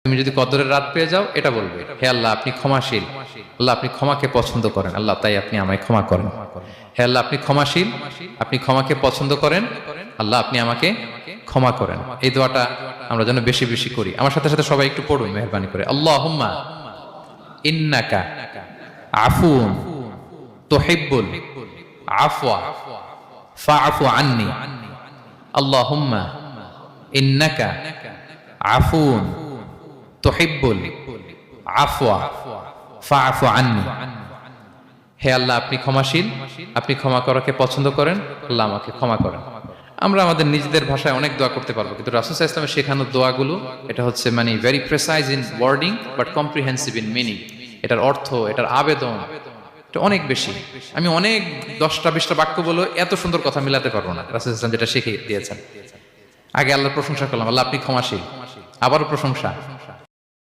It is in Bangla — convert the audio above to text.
তুমি যদি কদরের রাত পেয়ে যাও এটা বলবে, হে আল্লাহ আপনি ক্ষমাশীল, আল্লাহ আপনি ক্ষমাকে পছন্দ করেন, আল্লাহ তাই আপনি আমায় ক্ষমা করেন। হে আল্লাহ আপনি ক্ষমাশীল, আপনি ক্ষমাকে পছন্দ করেন, আল্লাহ আপনি আমাকে ক্ষমা করেন। এই দোয়াটা আমরা যেন বেশি বেশি করি। আমার সাথে সাথে সবাই একটু পড়ুন মেহেরবানি করে। আল্লাহুম্মা ইন্নাকা আফুন তুহিব্বুল আফওয়া ফাআফু আন্নি। আল্লাহুম্মা ইন্নাকা আফুন তুহিব্বুল আফওয়া ফাআফু আন্নি। হে আল্লাহ আপনি ক্ষমাশীল, আপনি ক্ষমা করাকে পছন্দ করেন, আল্লাহ আমাকে ক্ষমা করেন। আমরা আমাদের নিজেদের ভাষায় অনেক দোয়া করতে পারবো, কিন্তু রাসূল সাল্লাল্লাহু আলাইহি ওয়াসাল্লামের শেখানো দোয়াগুলো এটা হচ্ছে মানে very precise in wording but comprehensive in meaning. এটার অর্থ, এটার আবেদন এটা অনেক বেশি। আমি অনেক 10টা-20টা বাক্য বলে এত সুন্দর কথা মিলাতে পারবো না। রাসূল সাল্লাল্লাহু আলাইহি ওয়াসাল্লাম যেটা শিখিয়ে দিয়েছেন। আগে আল্লাহর প্রশংসা করলাম, আল্লাহ আপনি ক্ষমাশীল, আবারও প্রশংসা,